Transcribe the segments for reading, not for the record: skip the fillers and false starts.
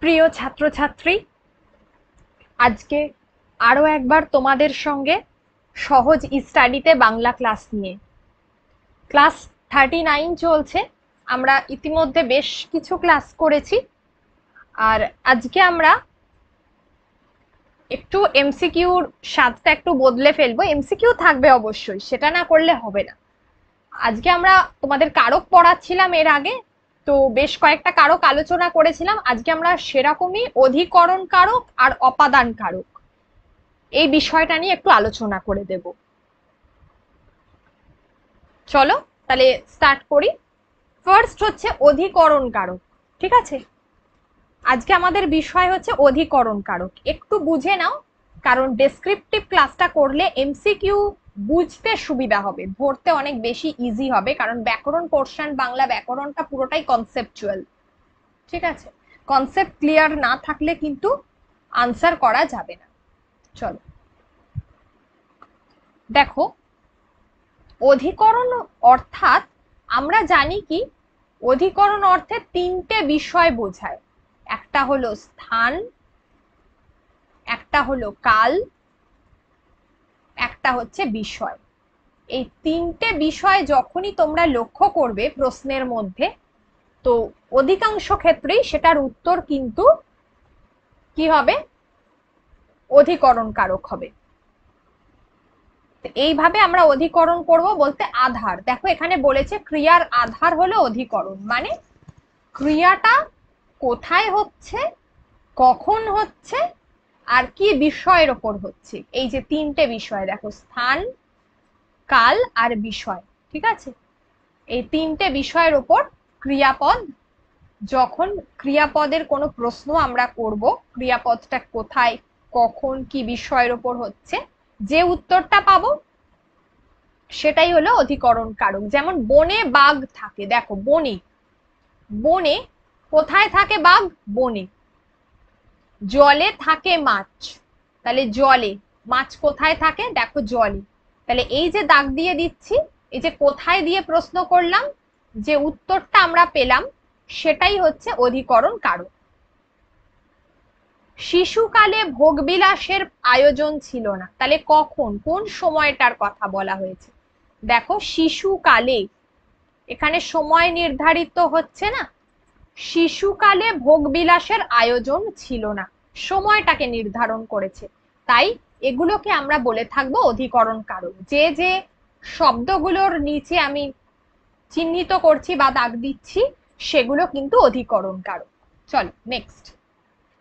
প্রিয় ছাত্রছাত্রী, আজকে আরো একবার তোমাদের সঙ্গে সহজ স্টাডিতে বাংলা ক্লাস নিয়ে ক্লাস 39 চলছে। আমরা ইতিমধ্যে বেশ কিছু ক্লাস করেছি, আর আজকে আমরা একটু এমসিকিউর স্বাদটা একটু বদলে ফেলবো। এমসিকিউ থাকবে অবশ্যই, সেটা না করলে হবে না। আজকে আমরা তোমাদের কারক পড়াচ্ছিলাম এর আগে, তো বেশ কয়েকটা কারক আলোচনা করেছিলাম। আজকে আমরা সেরকমই অধিকরণ কারক আর অপাদান কারক এই বিষয়টা নিয়ে একটু আলোচনা করে দেব। চলো তাহলে স্টার্ট করি। ফার্স্ট হচ্ছে অধিকরণ কারক। ঠিক আছে, আজকে আমাদের বিষয় হচ্ছে অধিকরণ কারক। একটু বুঝে নাও, কারণ ডেসক্রিপটিভ ক্লাসটা করলে এমসিকিউ বুঝতে সুবিধা হবে, ধরতে অনেক বেশি ইজি হবে, কারণ ব্যাকরণ পোর্শন, বাংলা ব্যাকরণটা পুরোটাই কনসেপচুয়াল। ঠিক আছে, কনসেপ্ট ক্লিয়ার না থাকলে কিন্তু আনসার করা যাবে না। চলো দেখো, অধিকরণ অর্থাৎ আমরা জানি কি, অধিকরণ অর্থে তিনটে বিষয় বোঝায়। একটা হলো স্থান, একটা হলো কাল, একটা হচ্ছে বিষয়। এই তিনটে বিষয় যখনই তোমরা লক্ষ্য করবে প্রশ্নের মধ্যে, তো অধিকাংশ ক্ষেত্রেই সেটার উত্তর কিন্তু কি হবে, অধিকরণ কারক হবে। এইভাবে আমরা অধিকরণ করব বলতে আধার। দেখো এখানে বলেছে ক্রিয়ার আধার হলো অধিকরণ, মানে ক্রিয়াটা কোথায় হচ্ছে, কখন হচ্ছে, আর কি বিষয়ের ওপর হচ্ছে। এই যে তিনটে বিষয় দেখো, স্থান, কাল আর বিষয়। ঠিক আছে, এই তিনটে বিষয়ের ওপর ক্রিয়াপদ, যখন ক্রিয়াপদের কোনো প্রশ্ন আমরা করব, ক্রিয়াপদটা কোথায়, কখন, কি বিষয়ের ওপর হচ্ছে, যে উত্তরটা পাবো সেটাই হলো অধিকরণ কারক। যেমন বনে বাঘ থাকে, দেখো বনে, বনে কোথায় থাকে বাঘ, বনে। জলে থাকে মাছ, তাহলে জলে। মাছ কোথায় থাকে, দেখো জলে। তাহলে এই যে দাগ দিয়ে দিচ্ছি, এই যে কোথায় দিয়ে প্রশ্ন করলাম, যে উত্তরটা আমরা পেলাম সেটাই হচ্ছে অধিকরণ কারক। শিশুকালে ভোগবিলাসের আয়োজন ছিল না, তাহলে কখন, কোন সময়টার কথা বলা হয়েছে। দেখো শিশুকালে, এখানে সময় নির্ধারিত হচ্ছে না, শিশুকালে ভোগবিলাসের আয়োজন ছিল না, সময়টাকে নির্ধারণ করেছে। তাই এগুলোকে আমরা বলে থাকবো অধিকরণ কারক। যে যে শব্দগুলোর নিচে আমি চিহ্নিত করছি বা দাগ দিচ্ছি, সেগুলো কিন্তু অধিকরণ কারক। চলো নেক্সট।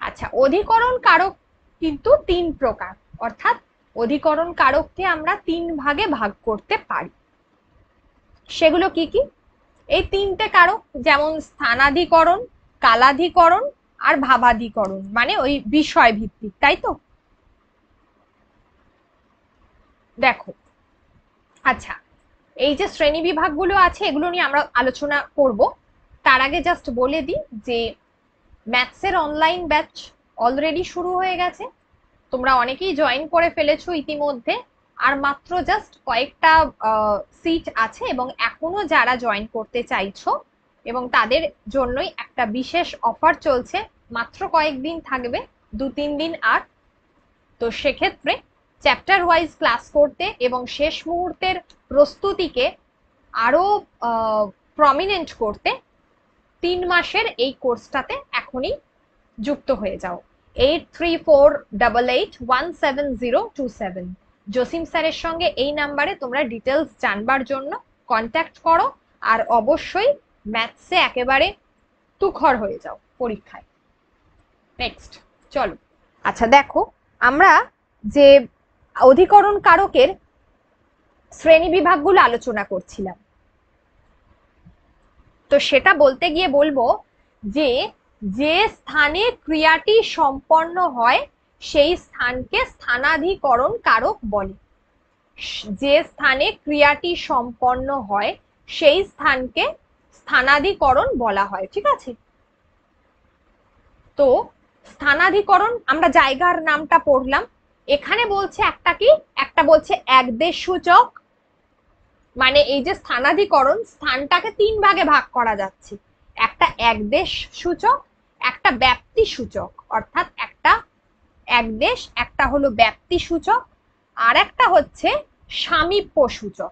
আচ্ছা, অধিকরণ কারক কিন্তু তিন প্রকার, অর্থাৎ অধিকরণ কারককে আমরা তিন ভাগে ভাগ করতে পারি। সেগুলো কি কি, এই তিনটে কারক, যেমন স্থানাধিকরণ, কালাধিকরণ আর ভাবাধিকরণ, মানে ওই বিষয় ভিত্তিক, তাই তো। দেখো, আচ্ছা, এই যে শ্রেণী বিভাগগুলো আছে এগুলো নিয়ে আমরা আলোচনা করব। তার আগে জাস্ট বলে দিই যে ম্যাথসের অনলাইন ব্যাচ অলরেডি শুরু হয়ে গেছে। তোমরা অনেকেই জয়েন করে ফেলেছো ইতিমধ্যে, আর মাত্র জাস্ট কয়েকটা সিট আছে, এবং এখনো যারা জয়েন করতে চাইছো এবং তাদের জন্যই একটা বিশেষ অফার চলছে, মাত্র কয়েকদিন থাকবে, 2-3 দিন আর। তো সেক্ষেত্রে চ্যাপ্টার ওয়াইজ ক্লাস করতে এবং শেষ মুহূর্তের প্রস্তুতিকে আরো প্রমিনেন্ট করতে 3 মাসের এই কোর্সটাতে এখনই যুক্ত হয়ে যাও। 8348817027 জসিম স্যারের সঙ্গে এই নাম্বারে তোমরা ডিটেলস জানবার জন্য কন্ট্যাক্ট করো, আর অবশ্যই ম্যাথসে একেবারে তুখর হয়ে যাও পরীক্ষায়। নেক্সট চলো। আচ্ছা দেখো, আমরা যে অধিকরণ কারকের শ্রেণী বিভাগগুলো আলোচনা করছিলাম, তো সেটা বলতে গিয়ে বলবো যে যে স্থানে ক্রিয়াটি সম্পন্ন হয় সেই স্থানকে স্থানাধিকরণ কারক বলে। যে স্থানে ক্রিয়াটি সম্পন্ন হয় সেই স্থানকে স্থানাধিকরণ বলা হয়। ঠিক আছে, তো স্থানাধিকরণ, আমরা জায়গার নামটা পড়লাম। এখানে বলছে একটা কি, একটা বলছে একদেশ সূচক, মানে এই যে স্থানাধিকরণ, স্থানটাকে 3 ভাগে ভাগ করা যাচ্ছে। একটা একদেশ সূচক, একটা ব্যাপ্তি সূচক, অর্থাৎ একটা এক দেশ, একটা হলো ব্যাপ্তি সূচক, আর একটা হচ্ছে সামীপ্য সূচক।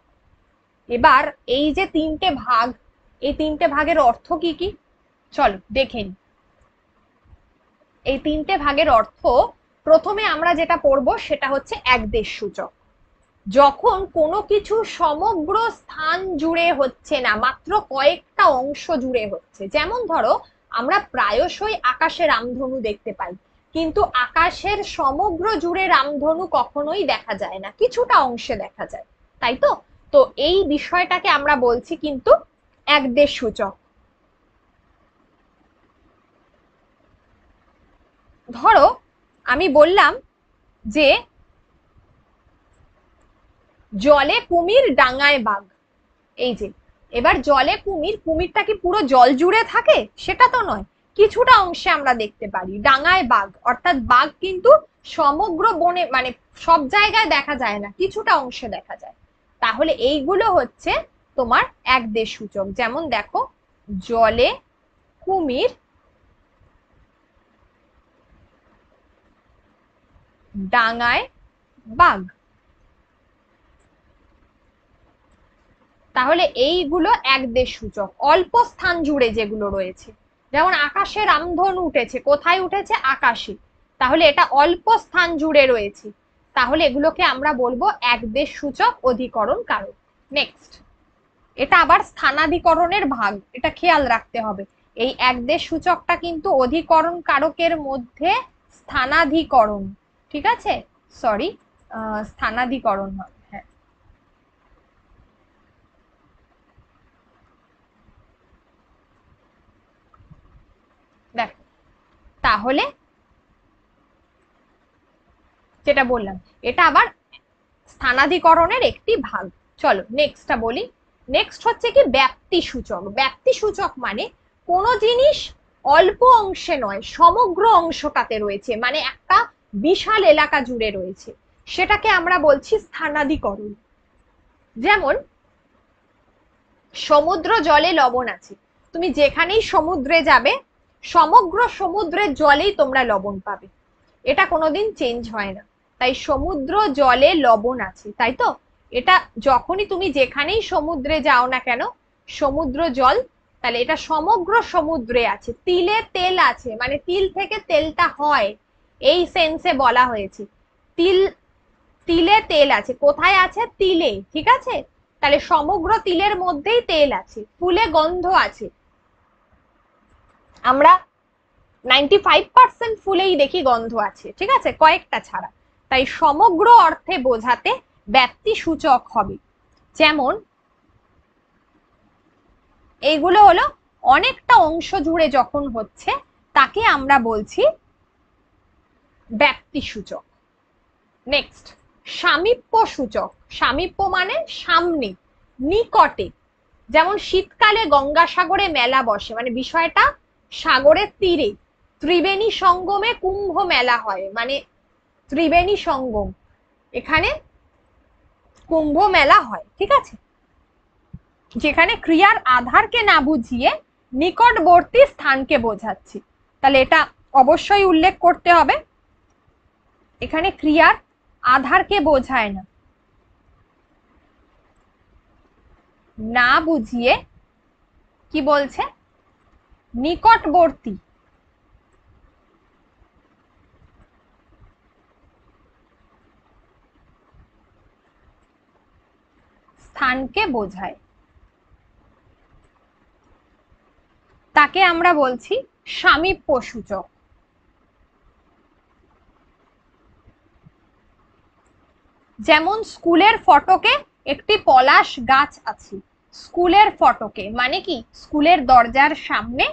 এবার এই যে তিনটে ভাগ, এই তিনটে ভাগের অর্থ কি কি চলো দেখে নি। এই তিনটে ভাগের অর্থ প্রথমে আমরা যেটা পড়বো সেটা হচ্ছে এক দেশ সূচক। যখন কোনো কিছু সমগ্র স্থান জুড়ে হচ্ছে না, মাত্র কয়েকটা অংশ জুড়ে হচ্ছে। যেমন ধরো আমরা প্রায়শই আকাশে রামধনু দেখতে পাই, কিন্তু আকাশের সমগ্র জুড়ে রামধনু কখনোই দেখা যায় না, কিছুটা অংশে দেখা যায়, তাই তো? তো এই বিষয়টাকে আমরা বলছি কিন্তু এক দেশ সূচক। ধরো আমি বললাম যে জলে কুমির ডাঙায় বাঘ। এই যে এবার জলে কুমির, কুমিরটা কি পুরো জল জুড়ে থাকে? সেটা তো নয়, কিছুটা অংশে আমরা দেখতে পারি। ডাঙায় বাঘ অর্থাৎ বাঘ কিন্তু সমগ্র বনে মানে সব জায়গায় দেখা যায় না, কিছুটা অংশে দেখা যায়। তাহলে এইগুলো হচ্ছে তোমার এক দেশ সূচক। যেমন দেখো জলে কুমির ডাঙায় বাঘ। তাহলে এইগুলো এক দেশ সূচক, অল্প স্থান জুড়ে যেগুলো রয়েছে। যেমন আকাশে রামধনু উঠেছে, কোথায় উঠেছে? আকাশে, তাহলে এটা অল্প স্থান জুড়ে রয়েছে, তাহলে এগুলোকে আমরা বলবো এক দেশ সূচক অধিকরণ কারক। নেক্সট, এটা আবার স্থানাধিকরণের ভাগ, এটা খেয়াল রাখতে হবে। এই এক দেশ সূচকটা কিন্তু অধিকরণ কারকের মধ্যে স্থানাধিকরণ, ঠিক আছে, সরি, স্থানাধিকরণ হয়, হ্যাঁ। দেখ, তাহলে যেটা বললাম এটা আবার স্থানাধিকরণের একটি ভাগ। চলো নেক্সটটা বলি। নেক্সট হচ্ছে কি ব্যাপ্তি সূচক। ব্যাপ্তি সূচক মানে কোন জিনিস অল্প অংশে নয়, সমগ্র অংশটাতে রয়েছে, মানে একটা বিশাল এলাকা জুড়ে রয়েছে, সেটাকে আমরা বলছি স্থানাধিকরণ। যেমন সমুদ্র জলে লবণ আছে, তুমি যেখানেই সমুদ্রে যাবে সমগ্র সমুদ্রের জলেই তোমরা লবণ পাবে, এটা কোনোদিন চেঞ্জ হয় না। তাই সমুদ্র জলে লবণ আছে, তাই তো? এটা যখনই তুমি যেখানেই সমুদ্রে যাও না কেন, সমুদ্র জল, তাহলে এটা সমগ্র সমুদ্রে আছে। তিলে তেল আছে, মানে তিল থেকে তেলটা হয়, এই সেন্সে বলা হয়েছে। তিল, তিলে তেল আছে, কোথায় আছে? তিলে, ঠিক আছে? তাহলে সমগ্র তিলের মধ্যেই তেল আছে। ফুলে গন্ধ আছে, আমরা 95% ফুলেই দেখি গন্ধ আছে, ঠিক আছে, কয়েকটা ছাড়া। তাই সমগ্র অর্থে বোঝাতে ব্যাপ্তি সূচক হবে। যেমন এইগুলো হলো অনেকটা অংশ জুড়ে যখন হচ্ছে, তাকে আমরা বলছি ব্যাপ্তি সূচক। নেক্সট, সামীপ্য সূচক। সামীপ্য মানে সামনে, নিকটে। যেমন শীতকালে গঙ্গাসাগরে মেলা বসে, মানে বিষয়টা সাগরের তীরে। ত্রিবেণী সঙ্গমে কুম্ভ মেলা হয়, মানে ত্রিবেণী সঙ্গম, এখানে কুম্ভ মেলা হয়, ঠিক আছে? যেখানে ক্রিয়ার আধারকে না বুঝিয়ে নিকটবর্তী স্থানকে বোঝাচ্ছি, তাহলে এটা অবশ্যই উল্লেখ করতে হবে। এখানে ক্রিয়ার আধারকে বোঝায় না, না বুঝিয়ে কি বলছে? নিকটবর্তী স্থানকে বোঝায়, তাকে আমরা বলছি সামীপ্য সূচক। যেমন স্কুলের ফটকে একটি পলাশ গাছ আছে। স্কুলের ফটকে মানে কি? স্কুলের দরজার সামনে,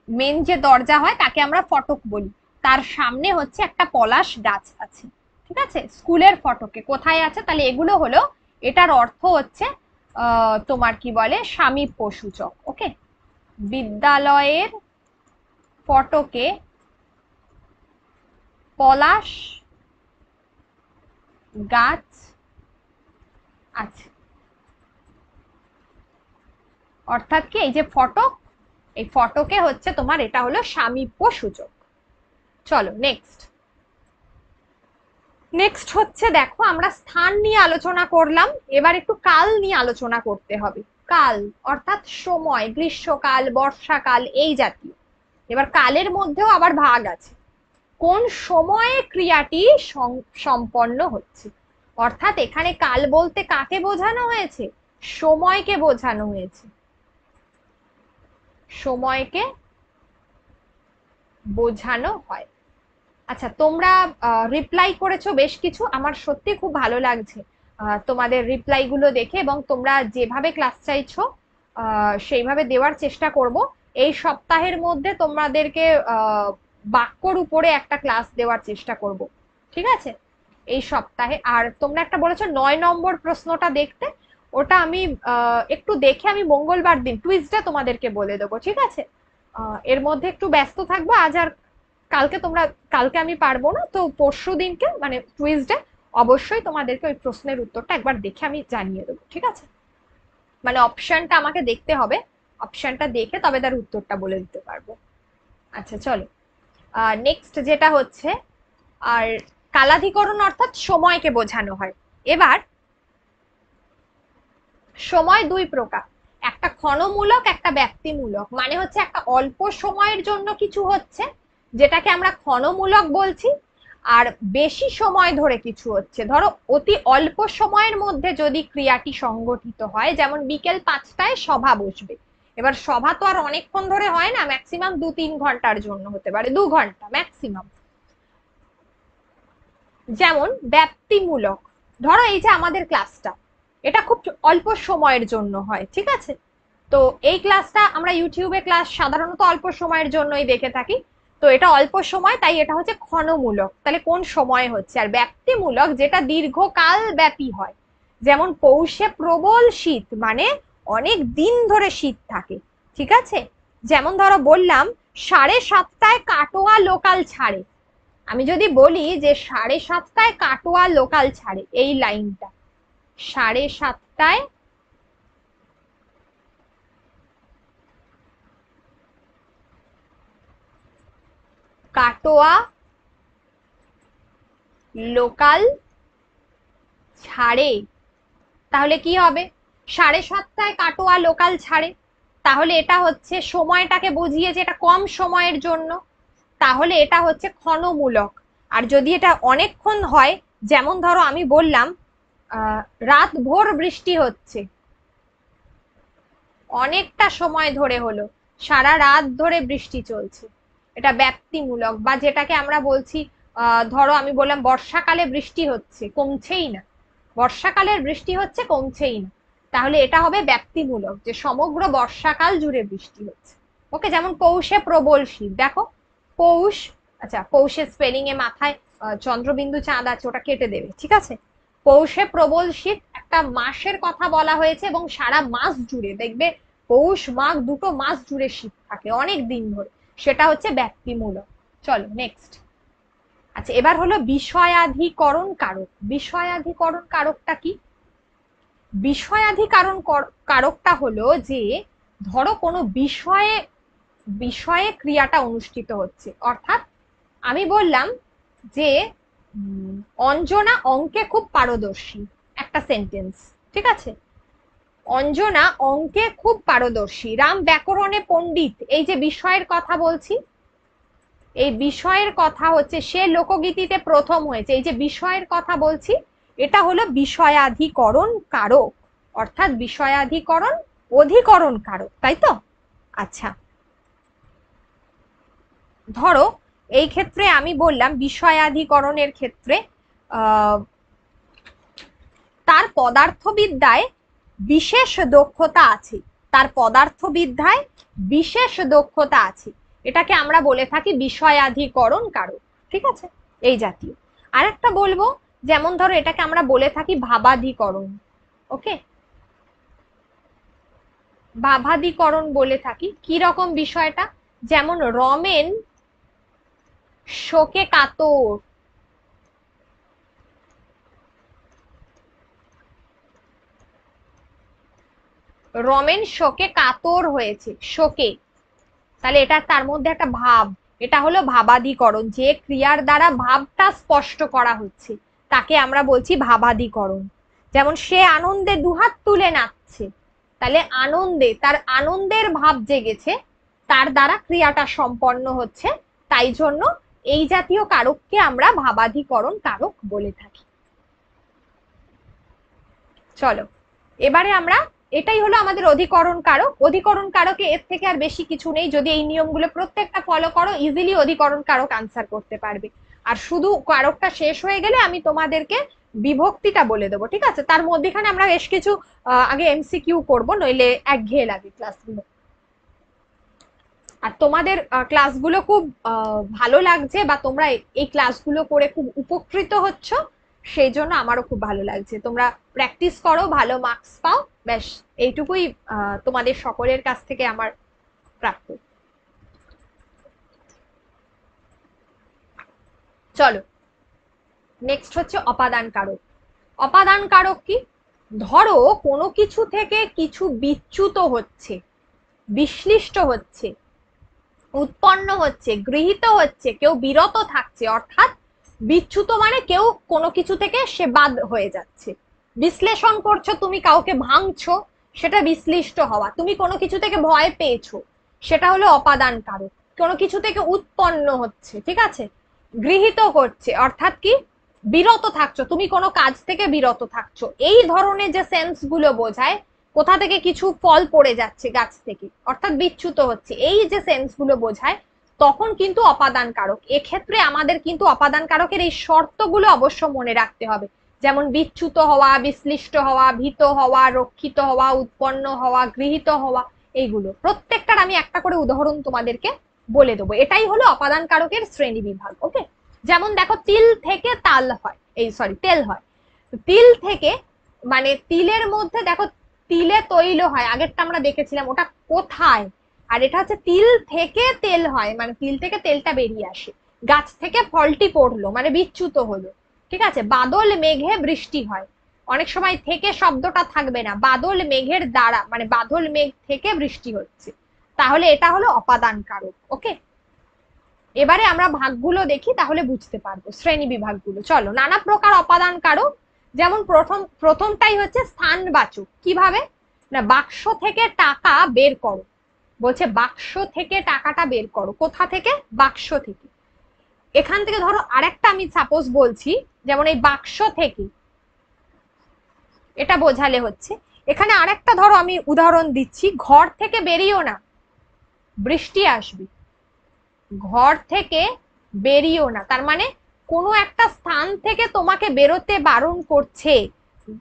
মেন যে দরজা হয় তাকে আমরা ফটক বলি, তার সামনে হচ্ছে একটা পলাশ গাছ আছে, ঠিক আছে? স্কুলের ফটকে কোথায় আছে? তাহলে এগুলো হলো, এটার অর্থ হচ্ছে তোমার কি বলে, সামীপ্য সূচক। ওকে, বিদ্যালয়ের ফটকে পলাশ গাছ আছে, অর্থাৎ কি এই যে ফটক, এই ফটকে হচ্ছে তোমার, এটা হলো সামীপ্য সূচক। চলো নেক্সট। নেক্সট হচ্ছে দেখো, আমরা স্থান নিয়ে আলোচনা করলাম, এবার একটু কাল নিয়ে আলোচনা করতে হবে। কাল অর্থাৎ সময়, গ্রীষ্মকাল, বর্ষাকাল, এই জাতীয়। এবার কালের মধ্যেও আবার ভাগ আছে, কোন সময়ে ক্রিয়াটি সম্পন্ন হচ্ছে। অর্থাৎ এখানে কাল বলতে কাকে বোঝানো হয়েছে? সময়কে বোঝানো হয়েছে, সময়কে বোঝানো হয়। আচ্ছা, তোমরা রিপ্লাই করেছো বেশ কিছু, আমার সত্যি খুব ভালো লাগছে তোমাদের রিপ্লাই গুলো দেখে, এবং তোমরা যেভাবে ক্লাস চাইছো সেইভাবে দেওয়ার চেষ্টা করব। এই সপ্তাহের মধ্যে তোমাদেরকে বাক্যর উপরে একটা ক্লাস দেওয়ার চেষ্টা করব, ঠিক আছে, এই সপ্তাহে। আর তোমরা একটা বলেছো 9 নম্বর প্রশ্নটা দেখতে, ওটা আমি একটু দেখে আমি মঙ্গলবার দিন টুইসডে তোমাদেরকে বলে দেবো, ঠিক আছে। এর মধ্যে একটু ব্যস্ত থাকবো আজ আর কালকে। তোমরা কালকে আমি পারবো না, তো পরশু দিনকে মানে টুইসডে অবশ্যই তোমাদেরকে ওই প্রশ্নের উত্তরটা একবার দেখে আমি জানিয়ে দেবো, ঠিক আছে। মানে অপশনটা আমাকে দেখতে হবে, অপশনটা দেখে তবে তার উত্তরটা বলে দিতে পারবো। আচ্ছা চলো, নেক্সট যেটা হচ্ছে, আর কালাধিকরণ অর্থাৎ সময়কে বোঝানো হয়। এবার সময় দুই প্রকার, একটা ক্ষণমূলক, একটা ব্যক্তিমূলক। মানে হচ্ছে একটা অল্প সময়ের জন্য কিছু হচ্ছে, যেটাকে আমরা ক্ষণমূলক বলছি, আর বেশি সময় ধরে কিছু হচ্ছে। ধরো অতি অল্প সময়ের মধ্যে যদি ক্রিয়াটি সংগঠিত হয়, যেমন বিকেল 5টায় সভা বসবে। এবার সভা তো আর অনেকক্ষণ ধরে হয় না, ম্যাক্সিমাম 2-3 ঘন্টার জন্য হতে পারে, 2 ঘন্টা ম্যাক্সিমাম। যেমন ব্যক্তিমূলক, ধরো এই যে আমাদের ক্লাসটা, এটা খুব অল্প সময়ের জন্য হয়, ঠিক আছে। তো এই ক্লাসটা আমরা ইউটিউবে ক্লাস সাধারণত অল্প সময়ের জন্যই দেখে থাকি, তো এটা অল্প সময়, তাই এটা হচ্ছে ক্ষণমূলক। তাহলে কোন সময় হচ্ছে। আর ব্যক্তিমূলক যেটা দীর্ঘকাল ব্যাপী হয়, যেমন পৌষে প্রবল শীত, মানে অনেক দিন ধরে শীত থাকে, ঠিক আছে। যেমন ধরো বললাম 7:30টায় কাটোয়া লোকাল ছাড়ে, আমি যদি বলি যে 7:30টায় কাটোয়া লোকাল ছাড়ে, এই লাইনটা 7:30টায় কাটোয়া লোকাল ছাড়ে, তাহলে কি হবে? 7:30টায় কাটোয়া লোকাল ছাড়ে, তাহলে এটা হচ্ছে সময়টাকে বুঝিয়ে যে এটা কম সময়ের জন্য, তাহলে এটা হচ্ছে ক্ষণমূলক। আর যদি এটা অনেকক্ষণ হয়, যেমন ধরো আমি বললাম রাত ভোর বৃষ্টি হচ্ছে, অনেকটা সময় ধরে হলো, সারা রাত ধরে বৃষ্টি চলছে, এটা ব্যক্তিমূলক। বা যেটাকে আমরা বলছি, ধরো আমি বললাম বর্ষাকালে বৃষ্টি হচ্ছে, কমছেই না, বর্ষাকালের বৃষ্টি হচ্ছে, কমছেই না, তাহলে এটা হবে ব্যক্তিমূলক, যে সমগ্র বর্ষাকাল জুড়ে বৃষ্টি হচ্ছে। ওকে, যেমন পৌষে প্রবল শীত, দেখো পৌষ, আচ্ছা পৌষের স্পেলিং এ মাথায় চন্দ্রবিন্দু চাঁদ আছে, ওটা কেটে দেবে, ঠিক আছে। পৌষে প্রবল শীত একটা মাসের কথা বলা হয়েছে, এবং সারা মাস জুড়ে দেখবে পৌষ মাঘ দুটো মাস জুড়ে শীত থাকে অনেক দিন ধরে, সেটা হচ্ছে ব্যক্তিমূলক। চলো নেক্সট। আচ্ছা, এবার হলো বিষয়াধিকরণ কারক। বিষয়াধিকরণ কারকটা কি? বিষয়াধিকরণ কারকটা হলো যে, ধরো কোনো বিষয়ে বিষয়ে ক্রিয়াটা অনুষ্ঠিত হচ্ছে, অর্থাৎ আমি বললাম যে অঞ্জনা অঙ্কে খুব পারদর্শী, একটা সেন্টেন্স, ঠিক আছে। অঞ্জনা অঙ্কে খুব পারদর্শী, রাম ব্যাকরণে পণ্ডিত, এই যে বিষয়ের কথা বলছি, এই বিষয়ের কথা হচ্ছে সে লোকগীতিতে প্রথম হয়েছে, এই যে বিষয়ের কথা বলছি, এটা হলো বিষয়াধিকরণ কারক, অর্থাৎ বিষয়াধিকরণ অধিকরণ কারক, তাই তো। আচ্ছা, ধরো এই ক্ষেত্রে আমি বললাম বিষয়াধিকরণের ক্ষেত্রে তার পদার্থবিদ্যায় বিশেষ দক্ষতা আছে, তার পদার্থবিদ্যায় বিশেষ দক্ষতা আছে, এটাকে আমরা বলে থাকি বিষয়াধিকরণ কারক, ঠিক আছে, এই জাতীয়। আরেকটা বলবো, যেমন ধরো এটাকে আমরা বলে থাকি ভাবাধিকরণ, ওকে, ভাবাধিকরণ বলে থাকি। কি রকম বিষয়টা? যেমন রমেন শোকে কাতর, রমেন শোকে কাতর হয়েছে, শোকে, তাহলে এটা তার মধ্যে একটা ভাব, এটা হলো ভাবাদিকরণ, যে ক্রিয়ার দ্বারা ভাবটা স্পষ্ট করা হচ্ছে তাকে আমরা বলছি ভাবাদিকরণ। যেমন সে আনন্দে দুহাত তুলে নাচছে, তাহলে আনন্দে, তার আনন্দের ভাব জেগেছে, তার দ্বারা ক্রিয়াটা সম্পন্ন হচ্ছে, তাই জন্য এই জাতীয় কারককে আমরা ভাবাধিকরণ কারক বলে থাকি। চলো এবারে আমরা, এটাই হলো আমাদের অধিকরণ কারক। অধিকরণ কারকে এর থেকে আর বেশি কিছু নেই, যদি এই নিয়মগুলো প্রত্যেকটা ফলো করো ইজিলি অধিকরণ কারক আনসার করতে পারবে। আর শুধু কারকটা শেষ হয়ে গেলে আমি তোমাদেরকে বিভক্তিটা বলে দেবো, ঠিক আছে? তার মধ্যেখানে আমরা বেশ কিছু আগে এমসিকিউ করবো, নইলে একঘেয়ে লাগে ক্লাসগুলো। আর তোমাদের ক্লাসগুলো খুব ভালো লাগছে, বা তোমরা এই ক্লাসগুলো করে খুব উপকৃত হচ্ছ, সেই জন্য আমারও খুব ভালো লাগছে। তোমরা প্র্যাকটিস করো, ভালো মার্কস পাও, ব্যাস এইটুকুই তোমাদের সকলের কাছ থেকে আমার প্রাপ্য। চলো নেক্সট হচ্ছে অপাদান কারক। অপাদান কারক কি? ধরো কোনো কিছু থেকে কিছু বিচ্যুত হচ্ছে, বিশ্লিষ্ট হচ্ছে, উৎপন্ন হচ্ছে, গৃহীত হচ্ছে, কেউ বিরত থাকছে, অর্থাৎ বিচ্যুত মানে কেউ কোনো কিছু থেকে সে বাদ হয়ে যাচ্ছে। বিশ্লেষণ করছো, তুমি কাউকে ভাঙছো, সেটা বিশ্লিষ্ট হওয়া। তুমি কোনো কিছু থেকে ভয় পেয়েছো, সেটা হলো অপাদান কারক। কোনো কিছু থেকে উৎপন্ন হচ্ছে, ঠিক আছে, গৃহীত করছে, অর্থাৎ কি বিরত থাকছো, তুমি কোনো কাজ থেকে বিরত থাকছো, এই ধরনের যে সেন্স গুলো বোঝায়, কোথা থেকে কিছু ফল পড়ে যাচ্ছে গাছ থেকে, অর্থাৎ বিচ্যুত হচ্ছে, এই যে সেন্স গুলো বোঝায়, তখন কিন্তু অপাদান কারক। এক্ষেত্রে আমাদের কিন্তু অপাদান কারকের এই শর্তগুলো অবশ্য মনে রাখতে হবে, যেমন বিচ্যুত হওয়া, বিশ্লিষ্ট হওয়া, ভীত হওয়া, রক্ষিত হওয়া, উৎপন্ন হওয়া, গৃহীত হওয়া, এইগুলো প্রত্যেকটার আমি একটা করে উদাহরণ তোমাদেরকে বলে দেবো। এটাই হলো অপাদান কারকের শ্রেণী বিভাগ। ওকে, যেমন দেখো তিল থেকে তাল হয়, এই সরি তেল হয়। তিল থেকে মানে তিলের মধ্যে দেখো তিলে তৈল হয়, আগেরটা আমরা দেখেছিলাম, ওটা কোথায়? আর এটা হচ্ছে তিল থেকে তেল হয়, মানে তিল থেকে তেলটা বেরিয়ে আসে। গাছ থেকে ফলটি পড়লো মানে বিচ্যুত হলো, ঠিক আছে। বাদল মেঘে বৃষ্টি হয়, অনেক সময় থেকে শব্দটা থাকবে না, বাদল মেঘের দ্বারা মানে বাদল মেঘ থেকে বৃষ্টি হচ্ছে, তাহলে এটা হলো অপাদান কারক। ওকে, এবারে আমরা ভাগগুলো দেখি, তাহলে বুঝতে পারবো শ্রেণী বিভাগগুলো। চলো, নানা প্রকার অপাদান কারক। যেমন প্রথমটাই হচ্ছে স্থানবাচক। কিভাবে? না, বাক্স থেকে টাকা বের করো, বলছে বাক্স থেকে টাকাটা বের করো, কোথা থেকে? বাক্স থেকে। এখান থেকে ধরো আরেকটা আমি সাপোজ বলছি, যেমন এই বাক্স থেকে, এটা বোঝালে হচ্ছে। এখানে আরেকটা ধরো আমি উদাহরণ দিচ্ছি, ঘর থেকে বেরিয়েও না, বৃষ্টি আসবে। ঘর থেকে বেরিয়েও না, তার মানে কোনো একটা স্থান থেকে তোমাকে বেরোতে বারণ করছে,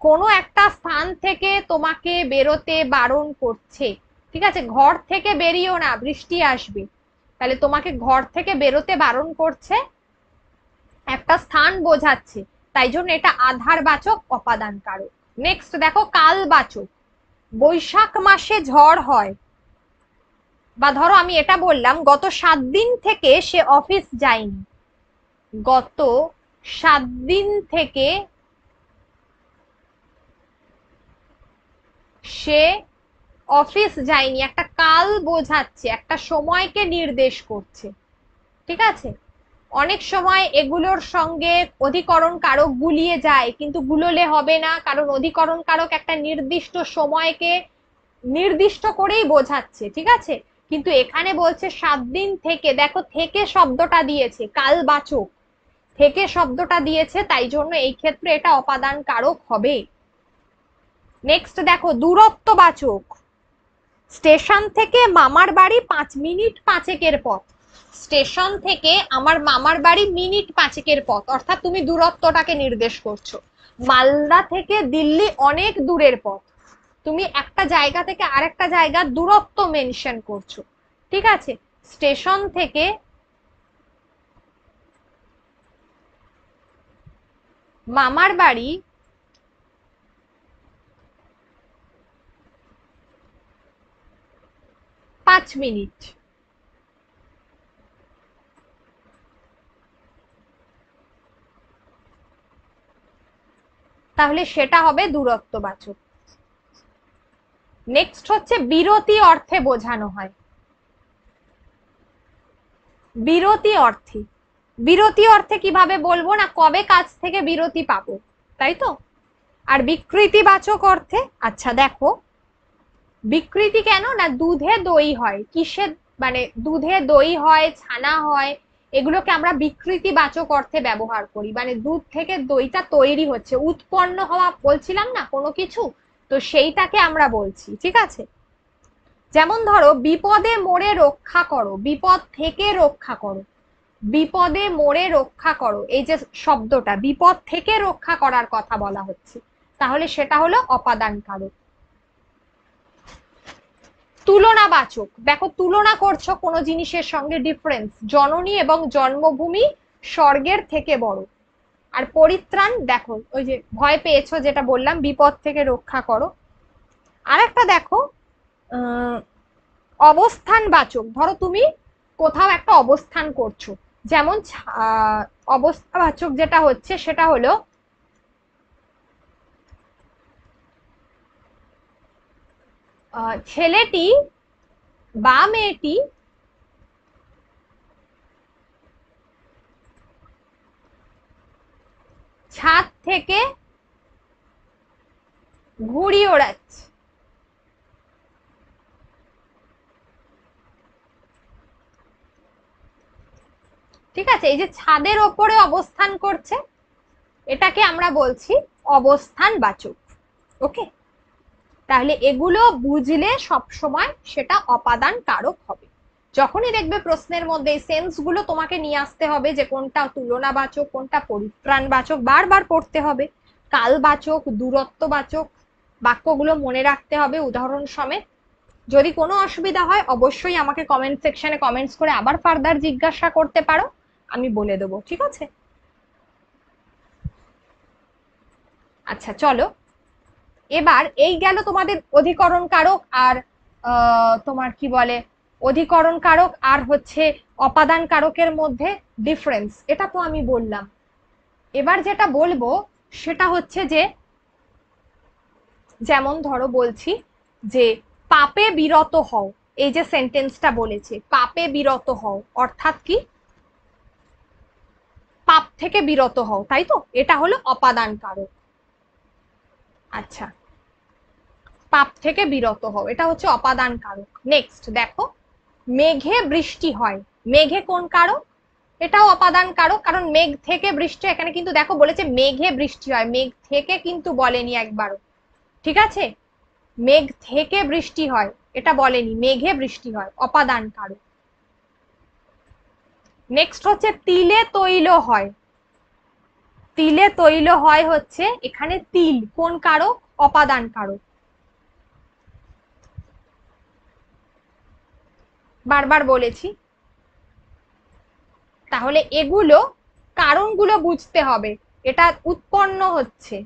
কোনো একটা স্থান থেকে তোমাকে বেরোতে বারণ করছে, ঠিক আছে। ঘর থেকে বেরিয়েও না, বৃষ্টি আসবে, তাহলে তোমাকে ঘর থেকে বেরোতে বারণ করছে, একটা স্থান বোঝাচ্ছে, তাই জন্য এটা আধারবাচক অপাদান কারক। নেক্সট দেখো কালবাচক। বৈশাখ মাসে ঝড় হয়, বা ধরো আমি এটা বললাম গত 7 দিন থেকে সে অফিস যায়নি, গত 7 দিন থেকে সে অফিস যায়নি, একটা কাল বোঝাচ্ছে, একটা সময়কে নির্দেশ করছে, ঠিক আছে। অনেক সময় এগুলোর সঙ্গে অধিকরণ কারক গুলিয়ে যায়, কিন্তু গুলোলে হবে না, কারণ অধিকরণ কারক একটা নির্দিষ্ট সময়কে নির্দিষ্ট করেই বোঝাচ্ছে, ঠিক আছে। কিন্তু এখানে বলছে 7 দিন থেকে, দেখো থেকে শব্দটা দিয়েছে, কালবাচক থেকে শব্দটা দিয়েছে, তাই জন্য এই ক্ষেত্রে এটা অপাদান কারক হবে। নেক্সট দেখো দূরত্ববাচক। স্টেশন থেকে মামার বাড়ি 5 মিনিট 5-এর পথ, স্টেশন থেকে আমার মামার বাড়ি মিনিট 5-এর পথ, অর্থাৎ তুমি দূরত্বটাকে নির্দেশ করছো। মালদা থেকে দিল্লি অনেক দূরের পথ, তুমি একটা জায়গা থেকে আরেকটা জায়গার দূরত্ব মেনশন করছো, ঠিক আছে। স্টেশন থেকে মামার বাড়ি 5 মিনিট, তাহলে সেটা হবে দূরত্ববাচক। নেক্সট হচ্ছে বিরতি অর্থে বোঝানো হয়। বিরতি অর্থে। বিরতি অর্থে কিভাবে বলবো না, কবে কাজ থেকে বিরতি পাবো, তাই তো। আর বিকৃতিবাচক অর্থে, আচ্ছা দেখো, বিকৃতি কেন না, দুধে দই হয়, কিসের, মানে দুধে দই হয়, ছানা হয়, এগুলোকে আমরা বিকৃতিবাচক অর্থে ব্যবহার করি, মানে দুধ থেকে দইটা তৈরি হচ্ছে, উৎপন্ন হওয়া বলছিলাম না কোনো কিছু, তো সেইটাকে আমরা বলছি, ঠিক আছে। যেমন ধরো বিপদে মোরে রক্ষা করো, বিপদ থেকে রক্ষা করো, বিপদে মোরে রক্ষা করো, এই যে শব্দটা বিপদ থেকে রক্ষা করার কথা বলা হচ্ছে, তাহলে সেটা হলো অপাদান কারক। তুলনাবাচক, দেখো তুলনা করছো কোনো জিনিসের সঙ্গে, ডিফারেন্স, জননী এবং জন্মভূমি স্বর্গের থেকে বড়। আর পরিত্রাণ, দেখো ওই যে ভয় পেয়েছো যেটা বললাম, বিপদ থেকে রক্ষা করো। আর একটা দেখো অবস্থানবাচক, ধরো তুমি কোথাও একটা অবস্থান করছো, যেমন অবস্থাবাচক যেটা হচ্ছে সেটা হলো ছেলেটি বা মেয়েটি ছাদ থেকে ঘুড়ি ওড়াচ্ছে। ঠিক আছে, এই যে ছাদের ওপরে অবস্থান করছে, এটাকে আমরা বলছি অবস্থান বাচক। ওকে, তাহলে এগুলো বুঝলে সব সময় সেটা অপাদান কারক হবে। যখনই দেখবে প্রশ্নের মধ্যে এই সেন্স গুলো তোমাকে নিয়ে আসতে হবে, যে কোনটা তুলনাবাচক, কোনটা পরিত্রাণবাচক, বারবার পড়তে হবে। কালবাচক, দূরত্ববাচক বাক্যগুলো মনে রাখতে হবে উদাহরণ সমেত। যদি কোনো অসুবিধা হয় অবশ্যই আমাকে কমেন্ট সেকশনে কমেন্টস করে আবার ফার্দার জিজ্ঞাসা করতে পারো, আমি বলে দেবো, ঠিক আছে। আচ্ছা চলো, এবার এই গেল তোমাদের অধিকরণ কারক আর তোমার কি বলে, অধিকরণ কারক আর হচ্ছে অপাদান কারকের মধ্যে ডিফারেন্স, এটা তো আমি বললাম। এবার যেটা বলবো সেটা হচ্ছে যে, যেমন ধরো বলছি যে পাপে বিরত হও, এই যে সেন্টেন্সটা বলেছে পাপে বিরত হও, অর্থাৎ কি, পাপ থেকে বিরত হও, তাই তো, এটা হলো অপাদান কারক। আচ্ছা, পাপ থেকে বিরত হও, এটা হচ্ছে অপাদান কারক। নেক্সট দেখো, মেঘে বৃষ্টি হয়, মেঘে কোন কারক, এটাও অপাদান কারক, কারণ মেঘ থেকে বৃষ্টি, এখানে কিন্তু দেখো বলেছে মেঘে বৃষ্টি হয়, মেঘ থেকে কিন্তু বলেনি একবারও, ঠিক আছে, মেঘ থেকে বৃষ্টি হয় এটা বলেনি, মেঘে বৃষ্টি হয়, অপাদান কারক। নেক্সট হচ্ছে তিলে তৈল হয়, তিলে তৈল হয় হচ্ছে এখানে তিল কোন কারক, অপাদান কারক। বারবার বলেছি, তাহলে এগুলো কারণগুলো বুঝতে হবে, এটা উৎপন্ন হচ্ছে,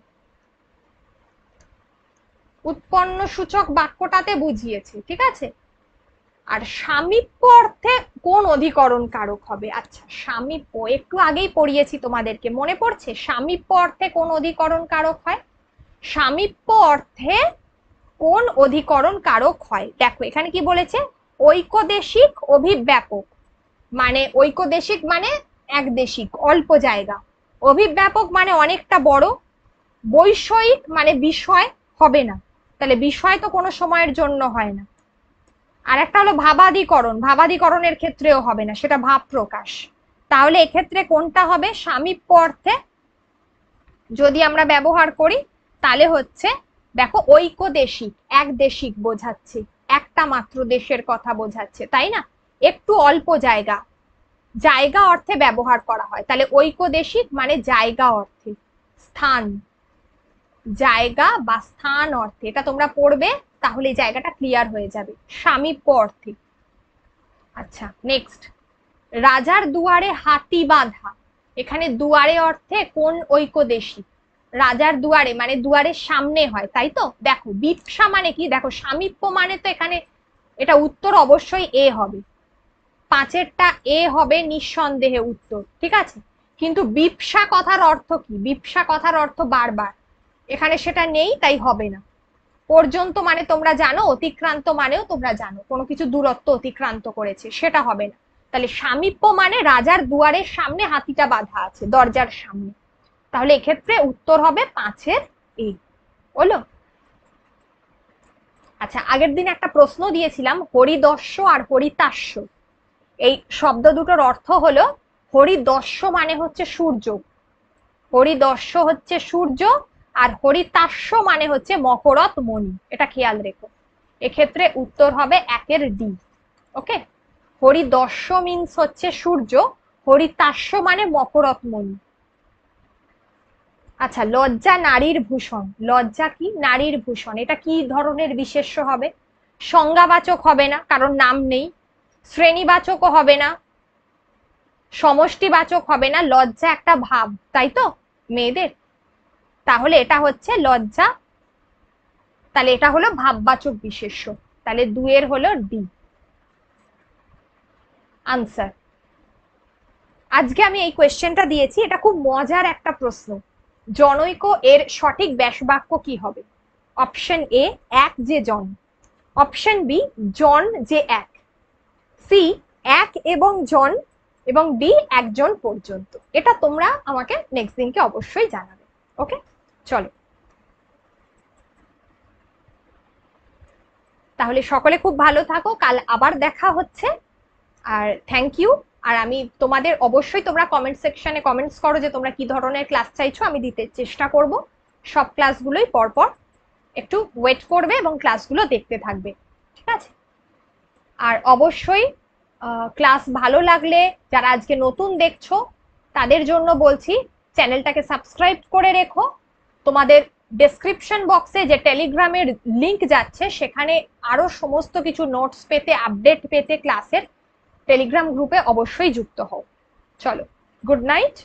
উৎপন্ন সূচক বাক্যটাতে বুঝিয়েছে, ঠিক আছে। আর সামীপ্য অর্থে কোন অধিকরণ কারক হবে, আচ্ছা সামীপ্য একটু আগেই পড়িয়েছি তোমাদেরকে, মনে পড়ছে সামীপ্য অর্থে কোন অধিকরণ কারক হয়, সামীপ্য অর্থে কোন অধিকরণ কারক হয়, দেখো এখানে কি বলেছে, ঐকদেশিক অভিব্যাপক, মানে ঐকদেশিক মানে একদেশিক অল্প জায়গা, অভিব্যাপক মানে অনেকটা বড়, বৈষয়িক মানে বিষয় হবে না, তাহলে বিষয় তো কোনো সময়ের জন্য হয় না। আর একটা হলো ভাবাদিকরণ, ভাবাদিকরণের ক্ষেত্রেও হবে না, সেটা ভাব প্রকাশ। তাহলে এক্ষেত্রে কোনটা হবে, সামীপ্য অর্থে যদি আমরা ব্যবহার করি তাহলে হচ্ছে, দেখো ঐকদেশিক একদেশিক বোঝাচ্ছে, একটা মাত্র দেশের কথা বোঝাচ্ছে, তাই না, একটু অল্প জায়গা, জায়গা অর্থে ব্যবহার করা হয়, তাহলে ঐকদেশিক মানে জায়গা অর্থে, স্থান, জায়গা বা স্থান অর্থে, এটা তোমরা পড়বে তাহলে জায়গাটা ক্লিয়ার হয়ে যাবে, সামীপ্য অর্থে। আচ্ছা নেক্সট, রাজার দুয়ারে হাতি বাঁধা, এখানে দুয়ারে অর্থে কোন ঐকদেশিক, রাজার দুয়ারে মানে দুয়ারের সামনে হয়, তাই তো। দেখো বিপসা মানে কি, দেখো সামীপ্য মানে তো এখানে এটা উত্তর অবশ্যই এ হবে, পাঁচেরটা এ হবে নিঃসন্দেহে উত্তর, ঠিক আছে। কিন্তু বিপসা কথার অর্থ কি, বিপসা কথার অর্থ বারবার, এখানে সেটা নেই তাই হবে না। পর্যন্ত মানে তোমরা জানো, অতিক্রান্ত মানেও তোমরা জানো কোনো কিছু দূরত্ব অতিক্রান্ত করেছে, সেটা হবে না। তাহলে সামীপ্য মানে রাজার দুয়ারের সামনে হাতিটা বাঁধা আছে, দরজার সামনে। তাহলে এক্ষেত্রে উত্তর হবে 5-এর এ। হলো? আচ্ছা, আগের দিন একটা প্রশ্ন দিয়েছিলাম, হরিদস্য আর হরিতাস্য, এই শব্দ দুটোর অর্থ হলো, হরিদস্য মানে হচ্ছে সূর্য, হরিদস্য হচ্ছে সূর্য, আর হরিতাস্য মানে হচ্ছে মকরত মণি। এটা খেয়াল রেখো। এক্ষেত্রে উত্তর হবে 1-এর ডি। ওকে, হরিদস্য মিন্স হচ্ছে সূর্য, হরিতাস্য মানে মকরত মণি। আচ্ছা, লজ্জা নারীর ভূষণ, লজ্জা কি? নারীর ভূষণ। এটা কি ধরনের বিশেষ্য হবে? সংজ্ঞাবাচক হবে না, কারণ নাম নেই। শ্রেণীবাচকও হবে না, সমষ্টিবাচক হবে না। লজ্জা একটা ভাব, তাই তো মেয়েদের? তাহলে এটা হচ্ছে লজ্জা, তাহলে এটা হলো ভাববাচক বিশেষ্য। তাহলে 2-এর হলো ডি আনসার। আজকে আমি এই কোয়েশ্চেনটা দিয়েছি, এটা খুব মজার একটা প্রশ্ন। জনৈক এর সঠিক ব্যাসবাক্য কি হবে? অপশন এ, এক যে জন। অপশন বি, জন যে এক। সি, এক এবং জন। এবং ডি, একজন পর্যন্ত। এটা তোমরা আমাকে নেক্সট দিনকে অবশ্যই জানাবে। ওকে, চলো তাহলে সকলে খুব ভালো থাকো, কাল আবার দেখা হচ্ছে। আর থ্যাংক ইউ। আর আমি তোমাদের অবশ্যই, তোমরা কমেন্ট সেকশনে কমেন্টস করো যে তোমরা কি ধরনের ক্লাস চাইছো, আমি দিতে চেষ্টা করব। সব ক্লাসগুলোই পরপর, একটু ওয়েট করবে এবং ক্লাসগুলো দেখতে থাকবে, ঠিক আছে? আর অবশ্যই ক্লাস ভালো লাগলে, যারা আজকে নতুন দেখছো তাদের জন্য বলছি, চ্যানেলটাকে সাবস্ক্রাইব করে রেখো। তোমাদের ডেসক্রিপশন বক্সে যে টেলিগ্রামের লিংক যাচ্ছে, সেখানে আরো সমস্ত কিছু নোটস পেতে, আপডেট পেতে ক্লাসের, টেলিগ্রাম গ্রুপে অবশ্যই যুক্ত হও। চলো, গুড নাইট।